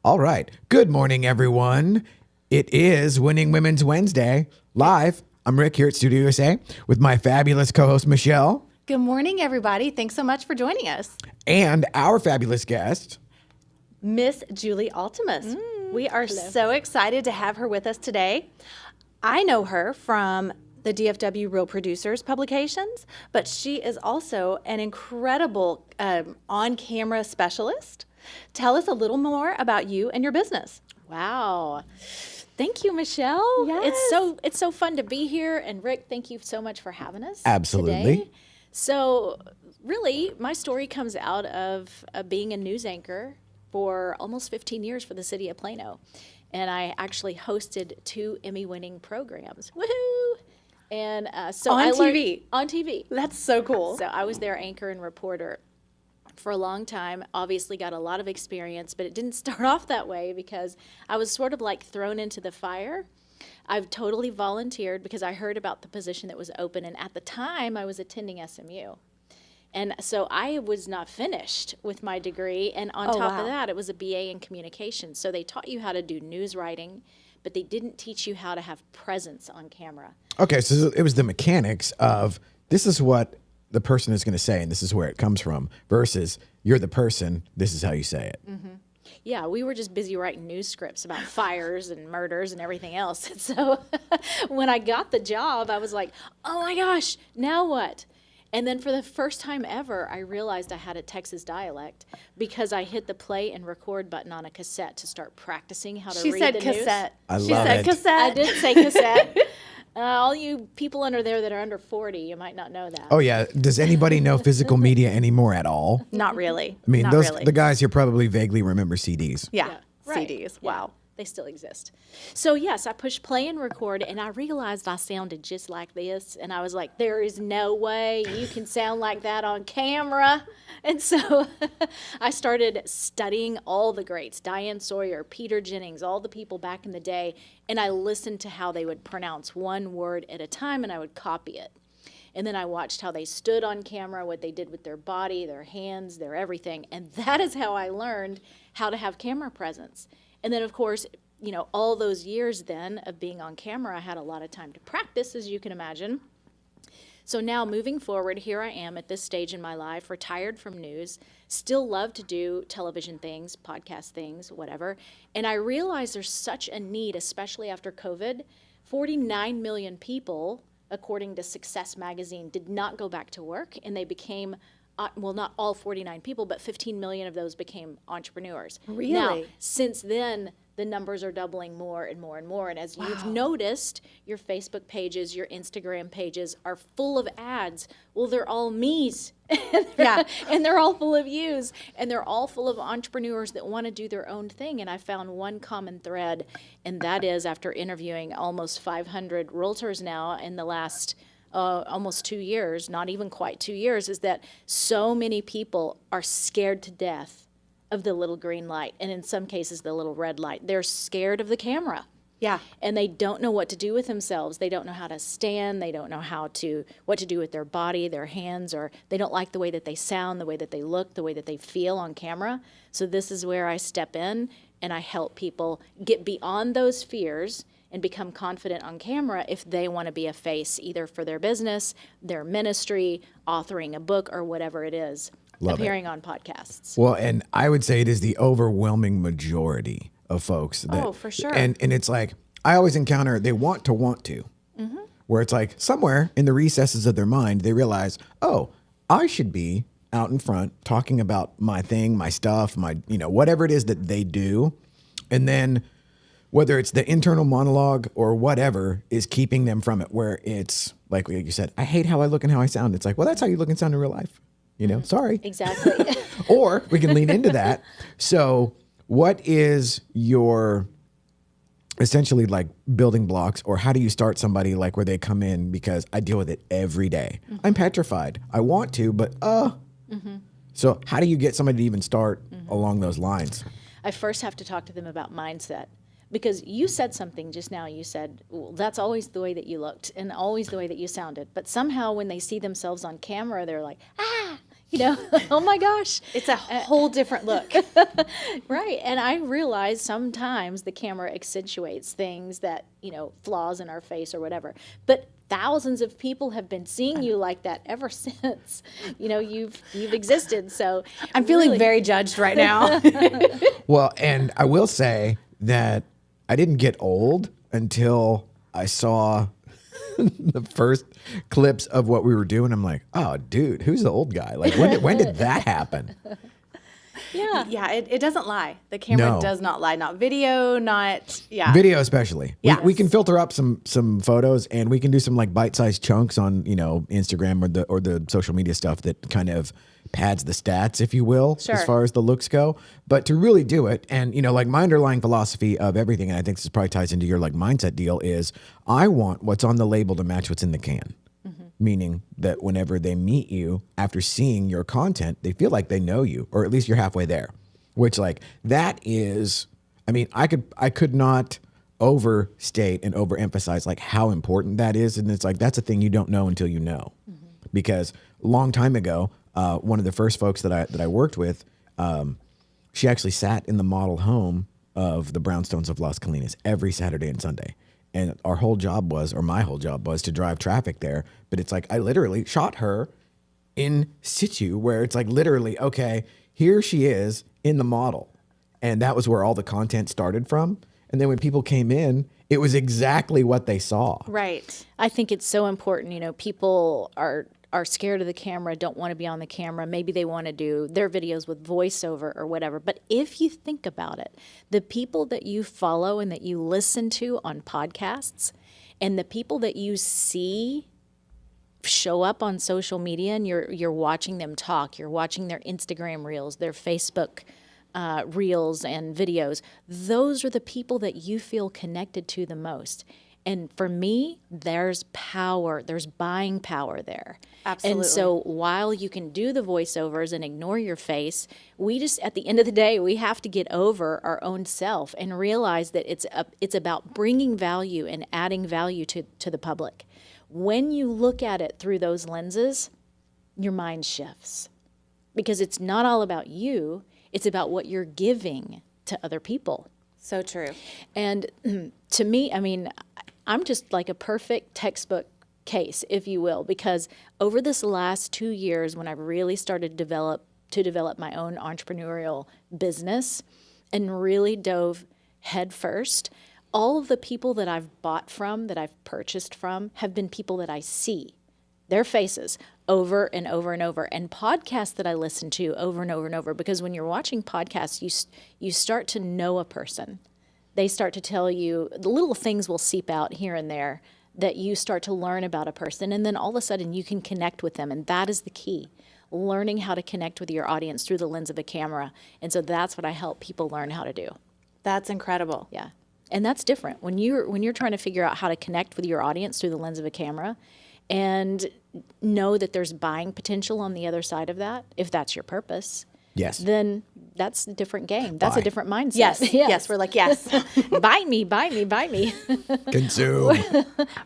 All right. Good morning, everyone. It is Winning Women's Wednesday. Live. I'm Rick here at Studio USA with my fabulous co-host, Michelle. Good morning, everybody. Thanks so much for joining us. And our fabulous guest, Miss Julie Altemus. We are so excited to have her with us today. I know her from the DFW Real Producers publications, but she is also an incredible on-camera specialist. Tell us a little more about you and your business. Wow. Thank you, Michelle. Yes. It's so fun to be here. And Rick, thank you so much for having us Absolutely. today. So really, my story comes out of being a news anchor for almost 15 years for the city of Plano. And I actually hosted 2 Emmy-winning programs. Woohoo! And so On I learned TV? on TV. That's so cool. So I was their anchor and reporter for a long time. Obviously got a lot of experience, but it didn't start off that way because I was sort of like thrown into the fire. I've totally volunteered because I heard about the position that was open, and at the time I was attending SMU. And so I was not finished with my degree, and on top of that, it was a BA in communications. So they taught you how to do news writing, but they didn't teach you how to have presence on camera. Okay, so it was the mechanics of this is what the person is going to say and this is where it comes from versus you're the person, this is how you say it. Mm-hmm. Yeah, we were just busy writing news scripts about fires and murders and everything else. And so when I got the job, I was like, oh my gosh, now what? And then for the first time ever, I realized I had a Texas dialect because I hit the play and record button on a cassette to start practicing how to read the news. She said cassette. I She love said it. cassette. I did say cassette. All you people under there that are under 40, you might not know that. Oh, yeah. Does anybody know physical media anymore at all? Not really. I mean, Not those really. the guys here probably vaguely remember CDs. Yeah. Yeah, right. CDs. Yeah. Wow. They still exist. So yes, I pushed play and record, and I realized I sounded just like this. And I was like, there is no way you can sound like that on camera. And so I started studying all the greats, Diane Sawyer, Peter Jennings, all the people back in the day. And I listened to how they would pronounce one word at a time, and I would copy it. And then I watched how they stood on camera, what they did with their body, their hands, their everything. And that is how I learned how to have camera presence. And then, of course, you know, all those years then of being on camera, I had a lot of time to practice, as you can imagine. So now moving forward, here I am at this stage in my life, retired from news, still love to do television things, podcast things, whatever. And I realize there's such a need, especially after COVID. 49 million people, according to Success Magazine, did not go back to work, and they became well, not all 49 people, but 15 million of those became entrepreneurs. Really? Now, since then, the numbers are doubling more and more and more. And as you've noticed, your Facebook pages, your Instagram pages are full of ads. Well, they're all me's. Yeah. And they're all full of yous. And they're all full of entrepreneurs that want to do their own thing. And I found one common thread, and that is after interviewing almost 500 realtors now in the last almost 2 years, not even quite 2 years, is that so many people are scared to death of the little green light, and in some cases the little red light. They're scared of the camera. Yeah. And they don't know what to do with themselves. They don't know how to stand. They don't know what to do with their body, their hands, or they don't like the way that they sound, the way that they look, the way that they feel on camera. So this is where I step in and I help people get beyond those fears and become confident on camera if they want to be a face either for their business, their ministry, authoring a book, or whatever it is, appearing on podcasts. Well, and I would say it is the overwhelming majority of folks. That, for sure. And it's like, I always encounter, they want to, where it's like somewhere in the recesses of their mind, they realize, oh, I should be out in front talking about my thing, my stuff, my, whatever it is that they do. And then whether it's the internal monologue or whatever is keeping them from it, where it's like you said, I hate how I look and how I sound. It's like, well, that's how you look and sound in real life. Sorry. Exactly. Or we can lean into that. So what is your essentially like building blocks, or how do you start somebody like where they come in? Because I deal with it every day. Mm-hmm. I'm petrified. I want to, but So how do you get somebody to even start along those lines? I first have to talk to them about mindset. Because you said something just now. You said, well, that's always the way that you looked and always the way that you sounded. But somehow when they see themselves on camera, they're like, oh my gosh. It's a whole different look. Right. And I realize sometimes the camera accentuates things that, flaws in our face or whatever. But thousands of people have been seeing you like that ever since, you've existed. So I'm feeling very judged right now. Well, and I will say that I didn't get old until I saw the first clips of what we were doing. I'm like, oh, dude, who's the old guy? Like, when did that happen? Yeah. Yeah, it doesn't lie. The camera No. does not lie. Not video, not, Video especially. Yes. We can filter up some photos, and we can do some like bite-sized chunks on, Instagram or the social media stuff that kind of pads the stats, if you will, Sure. as far as the looks go. But to really do it, and like my underlying philosophy of everything, and I think this probably ties into your like mindset deal, is I want what's on the label to match what's in the can. Meaning that whenever they meet you after seeing your content, they feel like they know you, or at least you're halfway there. Which like that is, I could not overstate and overemphasize like how important that is. And it's like, that's a thing you don't know until you know. Because a long time ago, one of the first folks that I worked with, she actually sat in the model home of the Brownstones of Las Colinas every Saturday and Sunday. And my whole job was to drive traffic there. But it's like, I literally shot her in situ, where it's like literally, okay, here she is in the model. And that was where all the content started from. And then when people came in, it was exactly what they saw. right. I think it's so important. People are scared of the camera, don't want to be on the camera. Maybe they want to do their videos with voiceover or whatever. But if you think about it, the people that you follow and that you listen to on podcasts and the people that you see show up on social media and you're watching them talk, you're watching their Instagram reels, their Facebook reels and videos, those are the people that you feel connected to the most. And for me, there's power, there's buying power there. Absolutely. And so while you can do the voiceovers and ignore your face, we just, at the end of the day, we have to get over our own self and realize that it's about bringing value and adding value to the public. When you look at it through those lenses, your mind shifts. Because it's not all about you, it's about what you're giving to other people. So true. And to me, I'm just like a perfect textbook case, if you will, because over this last 2 years, when I really started to develop my own entrepreneurial business and really dove head first, all of the people that I've bought from, that I've purchased from, have been people that I see, their faces over and over and over, and podcasts that I listen to over and over and over, because when you're watching podcasts, you start to know a person. They start to tell you, the little things will seep out here and there that you start to learn about a person, and then all of a sudden you can connect with them, and that is the key, learning how to connect with your audience through the lens of a camera. And so that's what I help people learn how to do. That's incredible. Yeah. And that's different. When you're trying to figure out how to connect with your audience through the lens of a camera and know that there's buying potential on the other side of that, if that's your purpose, Yes. then that's a different game. That's a Buy. different mindset. Yes. Yes. We're like, yes. buy me, buy me, buy me. Consume.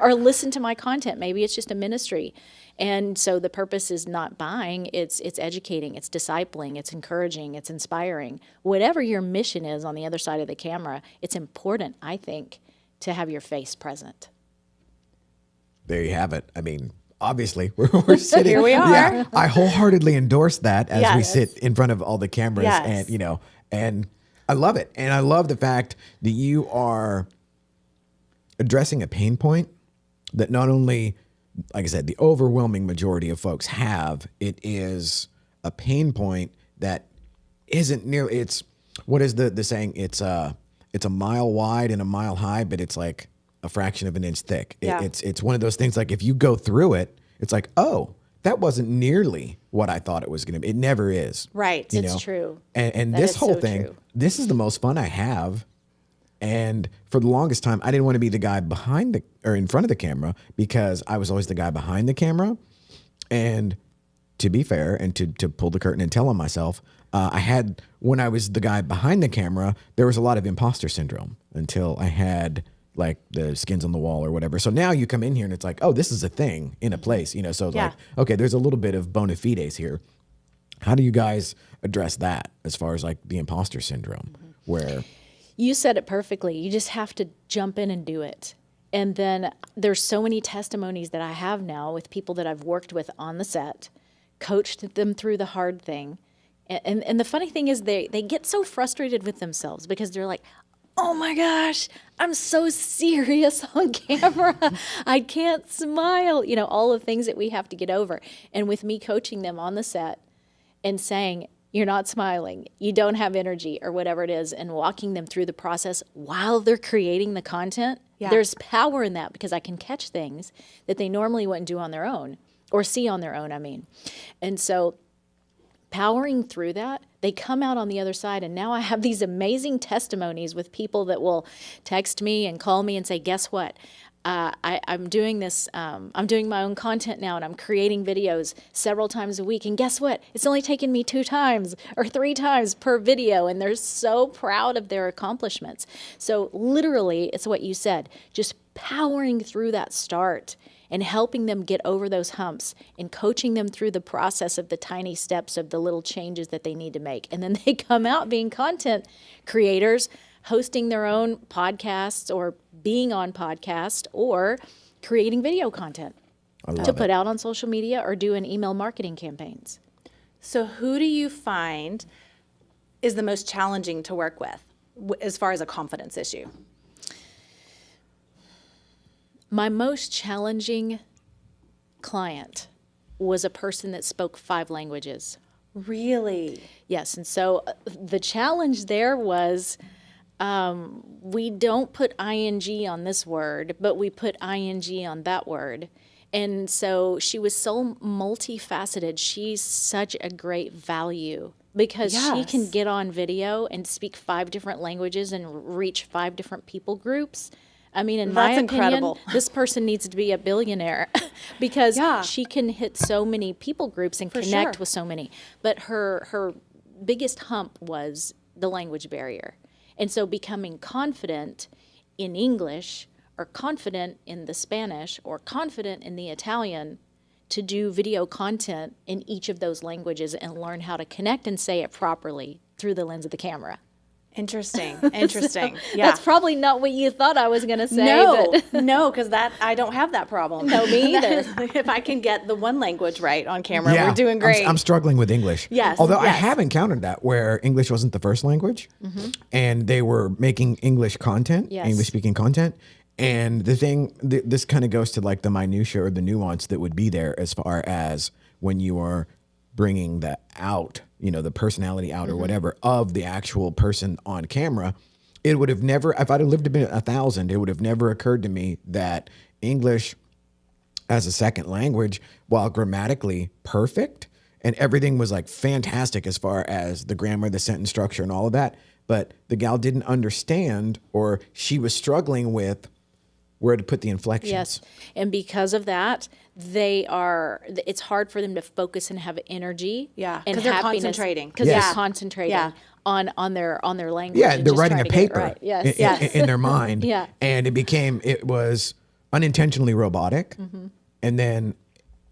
Or listen to my content. Maybe it's just a ministry. And so the purpose is not buying, it's educating, it's discipling, it's encouraging, it's inspiring. Whatever your mission is on the other side of the camera, it's important, I think, to have your face present. There you have it. Obviously, we're sitting. Here we are. Yeah, I wholeheartedly endorse that as we Yes. sit in front of all the cameras, Yes. and I love it. And I love the fact that you are addressing a pain point that not only, like I said, the overwhelming majority of folks have. It is a pain point that isn't nearly. It's what is the saying? It's a mile wide and a mile high, but it's like a fraction of an inch thick. Yeah. It's one of those things, like if you go through it, it's like, oh, that wasn't nearly what I thought it was going to be. It never is. Right. You It's know? true. And That this is whole so thing, true. this is the most fun I have. And for the longest time, I didn't want to be the guy in front of the camera, because I was always the guy behind the camera. And to be fair and to pull the curtain and tell on myself, I had, when I was the guy behind the camera, there was a lot of imposter syndrome until I had like the skins on the wall or whatever. So now you come in here and it's like, oh, this is a thing in a place, you know? So like, okay, there's a little bit of bona fides here. How do you guys address that as far as like the imposter syndrome where... You said it perfectly. You just have to jump in and do it. And then there's so many testimonies that I have now with people that I've worked with on the set, coached them through the hard thing. And the funny thing is they get so frustrated with themselves because they're like, oh my gosh, I'm so serious on camera. I can't smile. You know, all the things that we have to get over. And with me coaching them on the set and saying, you're not smiling, you don't have energy or whatever it is, and walking them through the process while they're creating the content, there's power in that because I can catch things that they normally wouldn't do on their own or see on their own, I mean. And so powering through that, they come out on the other side, and now I have these amazing testimonies with people that will text me and call me and say, guess what? I'm doing this, I'm doing my own content now, and I'm creating videos several times a week. And guess what? It's only taken me 2 times or 3 times per video. And they're so proud of their accomplishments. So literally, it's what you said, just powering through that start and helping them get over those humps and coaching them through the process of the tiny steps of the little changes that they need to make. And then they come out being content creators, hosting their own podcasts or being on podcast or creating video content to put out on social media or doing email marketing campaigns. So who do you find is the most challenging to work with as far as a confidence issue? My most challenging client was a person that spoke 5 languages. Really? Yes, and so the challenge there was we don't put ing on this word, but we put ing on that word. And so she was so multifaceted. She's such a great value because she can get on video and speak 5 different languages and reach 5 different people groups. I mean, in my opinion, incredible. This person needs to be a billionaire because she can hit so many people groups and connect with so many. But her biggest hump was the language barrier. And so becoming confident in English or confident in the Spanish or confident in the Italian to do video content in each of those languages and learn how to connect and say it properly through the lens of the camera. Interesting. Interesting. That's probably not what you thought I was going to say. No, because I don't have that problem. No, me either. If I can get the one language right on camera, we're doing great. I'm struggling with English. Yes. Although I have encountered that where English wasn't the first language and they were making English content, English speaking content. And the thing, this kind of goes to like the minutia or the nuance that would be there as far as when you are bringing that out, you know, the personality out or whatever of the actual person on camera. It would have never, if I'd have lived to be 1,000, it would have never occurred to me that English as a second language, while grammatically perfect and everything was like fantastic as far as the grammar, the sentence structure and all of that, but the gal didn't understand or she was struggling with where to put the inflections. Yes, and because of that, it's hard for them to focus and have energy. Yeah, and because they're concentrating. Because they're concentrating on their language. Yeah, and they're just writing trying a to get it paper right. in their mind. And it was unintentionally robotic. And then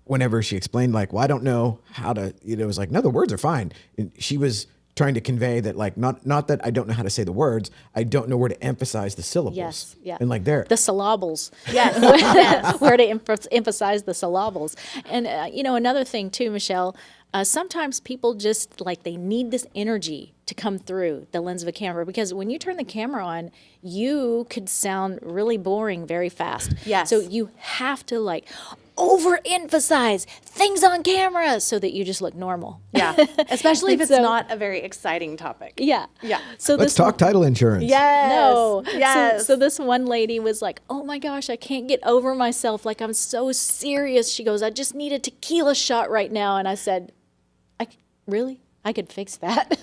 whenever she explained like, well, I don't know how to, it was like, no, the words are fine. And she was trying to convey that like, not that I don't know how to say the words, I don't know where to emphasize the syllables. Yes, yeah. And like there. The syllables. Yes. Where to emphasize the syllables. And, another thing too, Michelle, sometimes people just like they need this energy to come through the lens of a camera because when you turn the camera on, you could sound really boring very fast. Yes. So you have to like overemphasize things on camera so that you just look normal. Yeah. Especially if it's not a very exciting topic. Yeah. Yeah. So Let's talk title insurance. Yes. No. Yes. So this one lady was like, oh my gosh, I can't get over myself. Like, I'm so serious. She goes, I just need a tequila shot right now. And I said, really? I could fix that.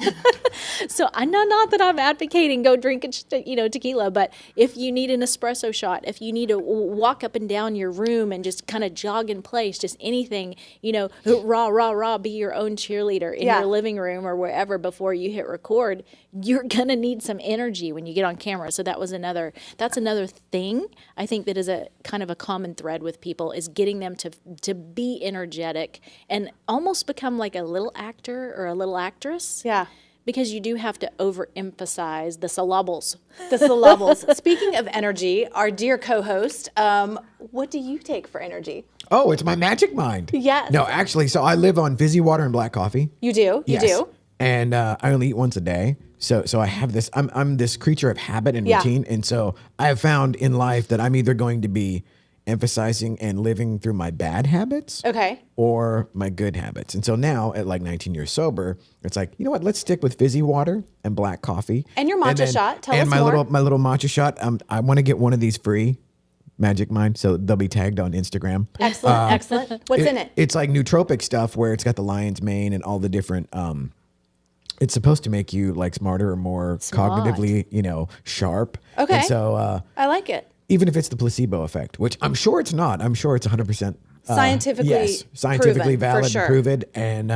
So I not that I'm advocating go drink tequila, but if you need an espresso shot, if you need to walk up and down your room and just kind of jog in place, just anything, rah, be your own cheerleader in your living room or wherever before you hit record, you're going to need some energy when you get on camera. So that's another thing I think that is a kind of a common thread with people is getting them to be energetic and almost become like a little actor or a little actress. Yeah. Because you do have to overemphasize the syllables. The syllables. Speaking of energy, our dear co-host, what do you take for energy? Oh, it's my magic mind. Yes. No, actually, so I live on fizzy water and black coffee. You do? You Yes. do? And I only eat once a day. So I have this, I'm this creature of habit and routine. And so I have found in life that I'm either going to be emphasizing and living through my bad habits or my good habits. And so now at like 19 years sober, it's like, you know what, let's stick with fizzy water and black coffee. And your matcha shot. Tell us my more. my little matcha shot. I want to get one of these free, Magic Mind. So they'll be tagged on Instagram. Excellent. Excellent. What's in it? It's like nootropic stuff where it's got the lion's mane and all the different, it's supposed to make you like smarter or more cognitively, sharp. Okay. And so, I like it. even if it's the placebo effect, which I'm sure it's not. I'm sure it's 100% proven, scientifically valid, for sure. proven, and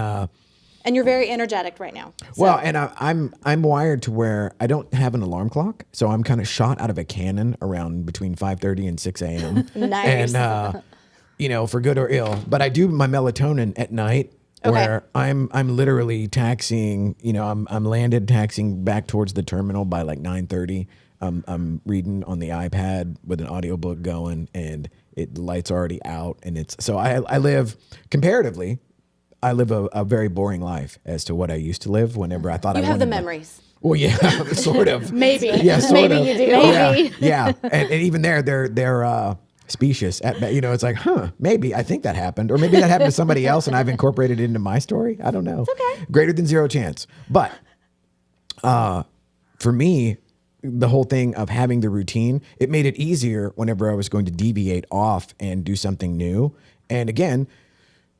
And you're very energetic right now. So. well, and I'm wired to where I don't have an alarm clock, so I'm kind of shot out of a cannon around between 5:30 and 6 a.m. Nice. And for good or ill. But I do my melatonin at night. Where I'm literally taxiing, I'm landed taxiing back towards the terminal by like 9:30. I'm reading on the iPad with an audiobook going, and the light's already out, and it's so I live comparatively. I live a very boring life as to what I used to live. Whenever I thought you I have the wanted memories. Well, yeah, sort of. Maybe. Yeah, sort Maybe of. you do. Maybe. Yeah. And even there, they're specious. It's like, maybe I think that happened, or maybe that happened to somebody else, and I've incorporated it into my story. I don't know. It's okay. Greater than zero chance. But for me, the whole thing of having the routine, it made it easier whenever I was going to deviate off and do something new. And again,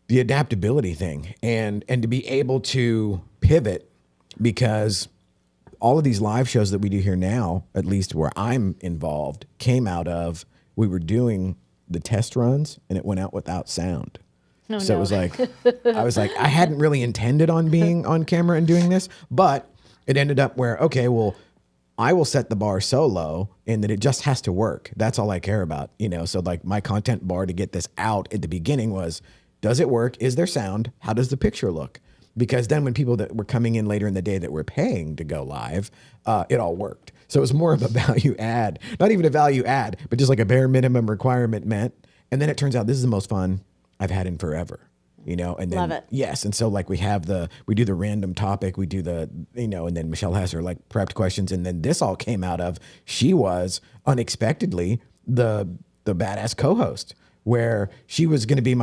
the adaptability thing and to be able to pivot, because all of these live shows that we do here now, at least where I'm involved, came out of, we were doing the test runs and it went out without sound. Oh, So no. it was like, I hadn't really intended on being on camera and doing this, but it ended up where, okay, well, I will set the bar so low and that it just has to work. That's all I care about, So like my content bar to get this out at the beginning was, does it work? Is there sound? How does the picture look? Because then when people that were coming in later in the day that were paying to go live, it all worked. So it was more of a value add, not even a value add, but just like a bare minimum requirement meant. And then it turns out this is the most fun I've had in forever. And then, Love it. Yes. And so like we do the random topic, we do the, and then Michelle has her like prepped questions. And then this all came out of, she was unexpectedly the badass co-host, where she was going to be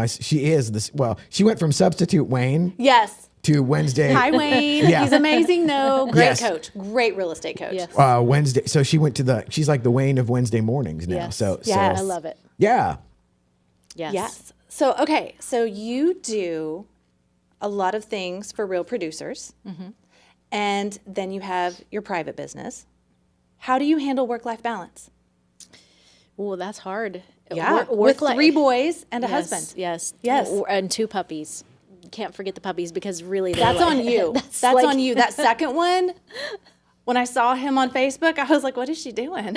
she went from substitute Wayne Yes. to Wednesday. Hi, Wayne. Yeah. He's amazing, though. Great Yes. coach. Great real estate coach. Yes. Wednesday. So she went to she's like the Wayne of Wednesday mornings now. Yes. So Yes. I love it. Yeah. Yes. Yes. So, okay. So you do a lot of things for real producers. Mm-hmm. And then you have your private business. How do you handle work-life balance? Oh, that's hard. Yeah. Work With life- 3 boys and a Yes, husband. Yes. Yes. And 2 puppies. Can't forget the puppies because really That's on you. That's like- on you. That second one, when I saw him on Facebook, I was like, what is she doing?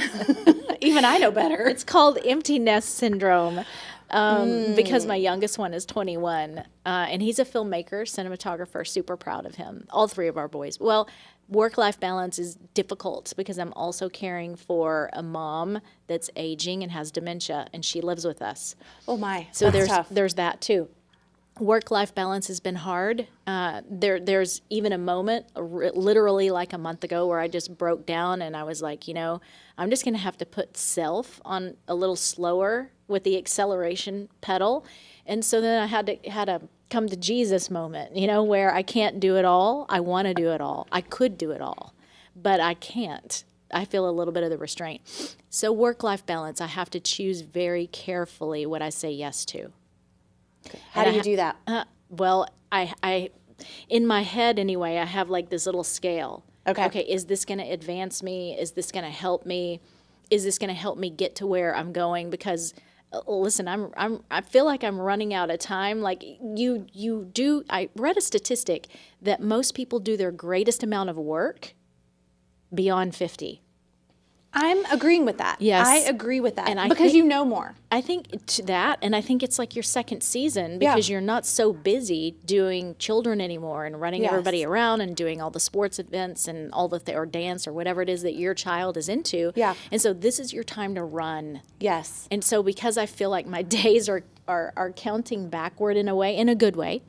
Even I know better. It's called empty nest syndrome because my youngest one is 21 and he's a filmmaker, cinematographer, super proud of him. All 3 of our boys. Well, work-life balance is difficult because I'm also caring for a mom that's aging and has dementia, and she lives with us. Oh, my. So That's tough. there's that too. Work-life balance has been hard. There's even a moment, literally like a month ago, where I just broke down and I was like, I'm just going to have to put self on a little slower with the acceleration pedal. And so then I had a come to Jesus moment, where I can't do it all. I want to do it all. I could do it all, but I can't. I feel a little bit of the restraint. So work-life balance, I have to choose very carefully what I say yes to. How do you do that? Well, I In my head, anyway, I have like this little scale. Okay. Okay, is this going to advance me? Is this going to help me? Is this going to help me get to where I'm going? Because listen, I feel like I'm running out of time. Like I read a statistic that most people do their greatest amount of work beyond 50. I'm agreeing with that. Yes. I agree with that. And I because think- you know more. I think that, and I think it's like your second season because you're not so busy doing children anymore and running Yes. everybody around and doing all the sports events and all the or dance or whatever it is that your child is into. Yeah. And so this is your time to run. Yes. And so because I feel like my days are counting backward in a way, in a good way,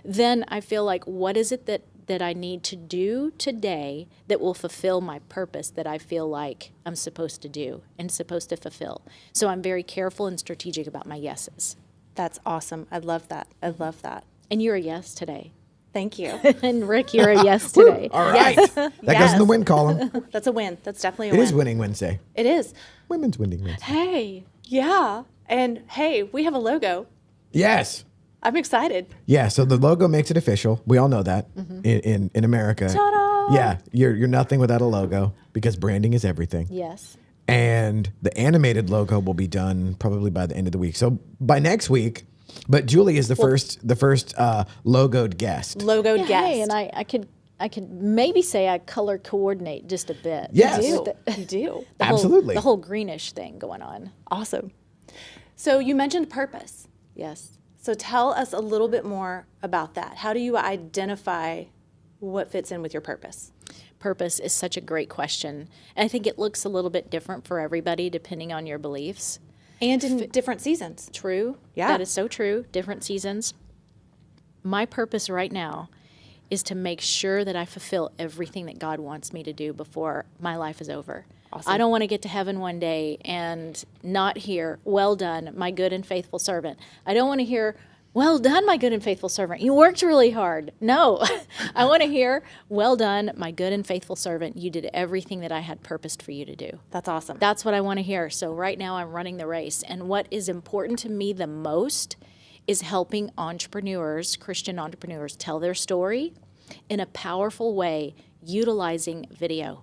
then I feel like what is it that I need to do today that will fulfill my purpose that I feel like I'm supposed to do and supposed to fulfill. So I'm very careful and strategic about my yeses. That's awesome. I love that. I love that. And you're a yes today. Thank you. And Rick, you're a yes today. All right. That goes in the win column. That's a win. That's definitely a It win. is Winning Wednesday. It is. Women's Winning Wednesday. Hey. Yeah. And hey, we have a logo. Yes. I'm excited. Yeah, so the logo makes it official. We all know that in America. Ta-da! Yeah, you're nothing without a logo because branding is everything. Yes. And the animated logo will be done probably by the end of the week. So by next week, but Julie is the first logoed guest. Logoed Yeah, guest. hey, and I could maybe say I color coordinate just a bit. Yes. You With do. the- You do. the whole- Absolutely. the whole greenish thing going on. Awesome. So you mentioned purpose. Yes. So tell us a little bit more about that. How do you identify what fits in with your purpose? Purpose is such a great question. And I think it looks a little bit different for everybody depending on your beliefs. And in different seasons. True. Yeah. That is so true. Different seasons. My purpose right now is to make sure that I fulfill everything that God wants me to do before my life is over. Awesome. I don't want to get to heaven one day and not hear, well done, my good and faithful servant. I don't want to hear, well done, my good and faithful servant. You worked really hard. No, I want to hear, well done, my good and faithful servant. You did everything that I had purposed for you to do. That's awesome. That's what I want to hear. So right now I'm running the race. And what is important to me the most is helping entrepreneurs, Christian entrepreneurs, tell their story in a powerful way, utilizing video.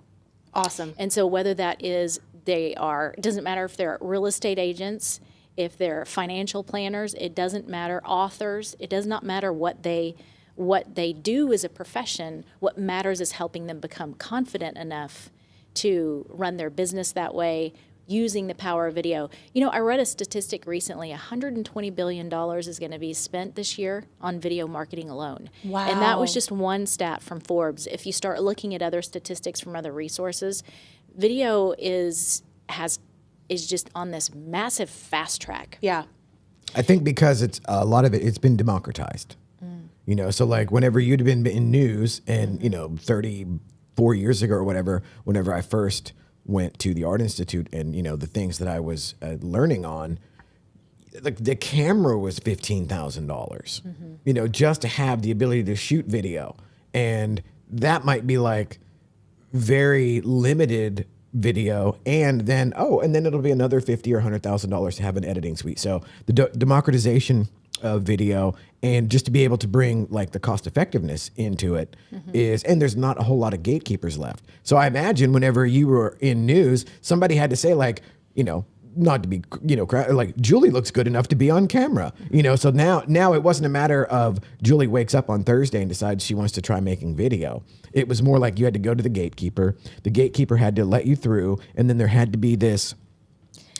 Awesome. And so whether that is it doesn't matter if they're real estate agents, if they're financial planners, it doesn't matter, authors, it does not matter what they do as a profession. What matters is helping them become confident enough to run their business that way using the power of video. You know, I read a statistic recently, $120 billion is going to be spent this year on video marketing alone. Wow. And that was just one stat from Forbes. If you start looking at other statistics from other resources, video is just on this massive fast track. Yeah. I think because it's a lot of it's been democratized. You know, so like whenever you'd been in news and, you know, 34 years ago or whatever, whenever I first went to the Art Institute and, you know, the things that I was learning on, like the camera was $15,000, you know, just to have the ability to shoot video. And that might be like very limited video. And then it'll be another $50,000 or $100,000 to have an editing suite. So the democratization of video and just to be able to bring like the cost effectiveness into it and there's not a whole lot of gatekeepers left. So I imagine whenever you were in news, somebody had to say like, you know, not to be, you know, like Julie looks good enough to be on camera, you know? So now it wasn't a matter of Julie wakes up on Thursday and decides she wants to try making video. It was more like you had to go to the gatekeeper. The gatekeeper had to let you through. And then there had to be this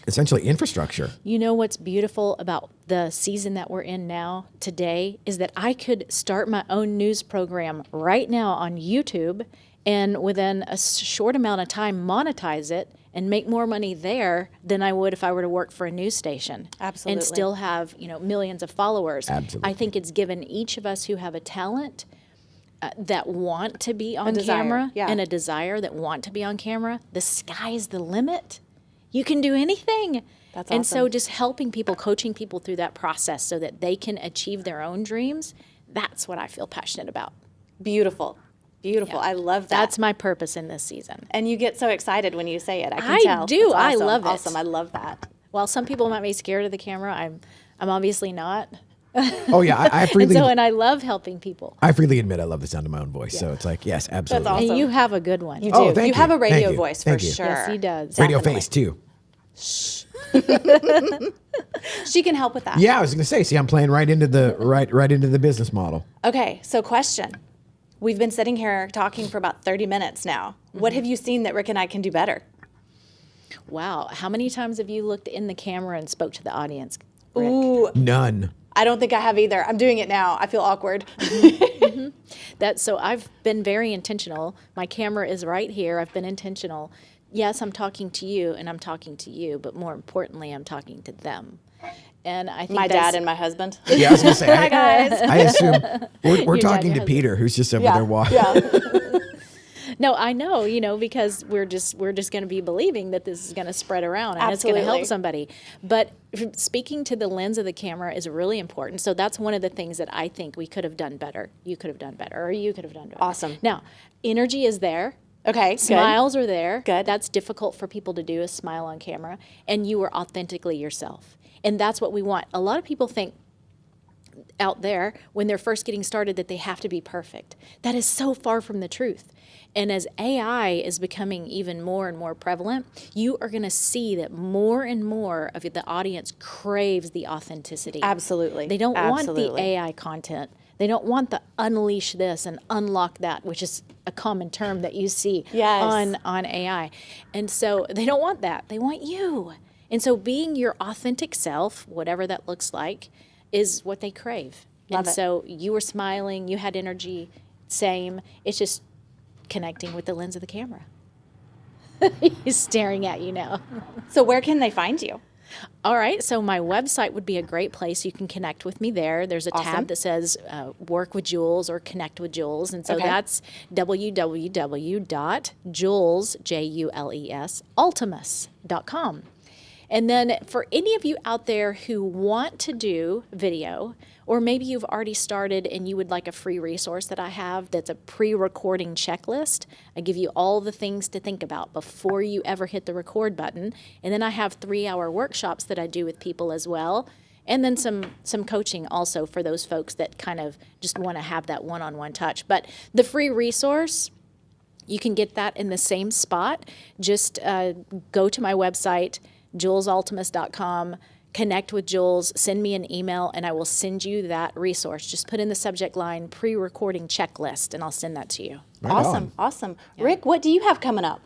essentially infrastructure. You know what's beautiful about the season that we're in now today is that I could start my own news program right now on YouTube and within a short amount of time monetize it and make more money there than I would if I were to work for a news station. Absolutely. And still have, you know, millions of followers. Absolutely. I think it's given each of us who have a talent that want to be on desire, camera yeah. and a desire that want to be on camera, the sky's the limit. You can do anything. That's And so awesome. just helping people, coaching people through that process so that they can achieve their own dreams, that's what I feel passionate about. Beautiful. Beautiful. Yeah. I love that. That's my purpose in this season. And you get so excited when you say it. I can I tell. do. That's I awesome. love it. Awesome. I love that. While some people might be scared of the camera, I'm obviously not. Oh yeah, I freely, And I love helping people. I freely admit I love the sound of my own voice. So it's like, yes, absolutely. awesome. And you have a good one. You Oh, do. thank You have you. a radio Thank you. voice Thank for you. sure. Yes, he does. Radio Definitely. face too. She can help with that. Yeah, I was gonna say. See, I'm playing right into the right into the business model. Okay, so question. We've been sitting here talking for about 30 minutes now. What have you seen that Rick and I can do better? Wow. How many times have you looked in the camera and spoke to the audience, Rick? Ooh, None. I don't think I have either. I'm doing it now. I feel awkward. So I've been very intentional. My camera is right here. I've been intentional. Yes, I'm talking to you and I'm talking to you, but more importantly, I'm talking to them. And I think My that's- dad and my husband. Yeah, I was gonna say. Hi, guys. I assume we're Your dad, talking your to husband. Peter, who's just over there walking. Yeah. No, I know, because we're just going to be believing that this is going to spread around and it's going to Absolutely. help somebody. But speaking to the lens of the camera is really important. So that's one of the things that I think we could have done better. You could have done better, or you could have done better. Awesome. Now, energy is there. Okay, good. Smiles are there. Good. That's difficult for people to do, is smile on camera. And you are authentically yourself. And that's what we want. A lot of people think out there when they're first getting started that they have to be perfect. That is so far from the truth. And as AI is becoming even more and more prevalent, you are going to see that more and more of the audience craves the authenticity. Absolutely. They don't want the Absolutely. AI content. They don't want the unleash this and unlock that, which is a common term that you see Yes. on AI. And so they don't want that. They want you. And so being your authentic self, whatever that looks like, is what they crave. Love and it. so you were smiling, you had energy, same. It's just connecting with the lens of the camera. He's staring at you now. So where can they find you? All right, so my website would be a great place. You can connect with me there. There's a Awesome. tab that says Work with Jules or Connect with Jules. And so Okay. that's www.jules, Jules, Altemus.com. And then for any of you out there who want to do video, or maybe you've already started and you would like a free resource that I have that's a pre-recording checklist. I give you all the things to think about before you ever hit the record button. And then I have 3-hour workshops that I do with people as well. And then some coaching also for those folks that kind of just want to have that one-on-one touch. But the free resource, you can get that in the same spot. Just go to my website, julesaltemus.com, connect with Jules, send me an email, and I will send you that resource. Just put in the subject line, pre-recording checklist, and I'll send that to you. Right Awesome. on. Awesome. Rick, what do you have coming up?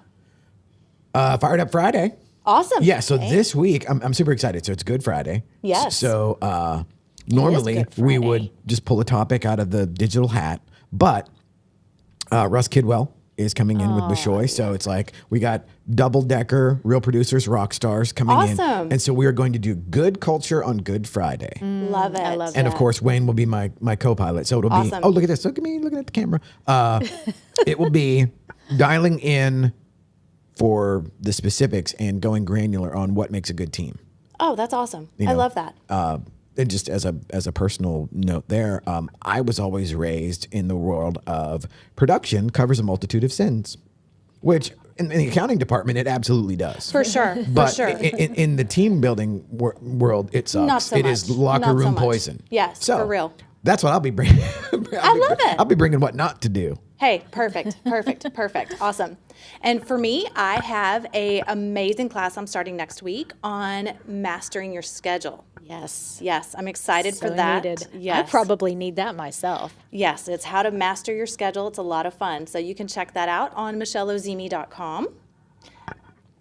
Fired Up Friday. Awesome. Yeah, so this week, I'm super excited. So it's Good Friday. Yes. So normally Good we Friday. would just pull a topic out of the digital hat, but Russ Kidwell is coming in with Bishoy. So it's like we got double-decker, real producers, rock stars coming in. Awesome. And so we are going to do good culture on Good Friday. Love it. I love And of that. course, Wayne will be my co-pilot. So it'll be, Awesome. oh, look at this. Look at me looking at the camera. It will be dialing in for the specifics and going granular on what makes a good team. Oh, that's awesome. You I know, love that. And just as a personal note there, I was always raised in the world of production covers a multitude of sins, which in the accounting department, it absolutely does. For sure. But for sure. in the team building world, it sucks. Not so It is much. locker Not so room much. poison. Yes, So for real. That's what I'll be bringing. I love it. I'll be bringing what not to do. Hey, perfect. Awesome. And for me, I have a amazing class I'm starting next week on mastering your schedule. Yes. Yes, I'm excited for So that. needed. Yes. I probably need that myself. Yes, it's how to master your schedule. It's a lot of fun. So you can check that out on michelleozymy.com.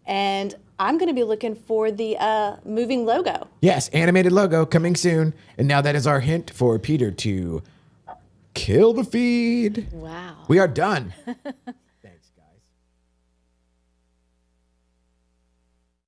And I'm going to be looking for the moving logo. Yes, animated logo coming soon. And now that is our hint for Peter to kill the feed. Wow. We are done.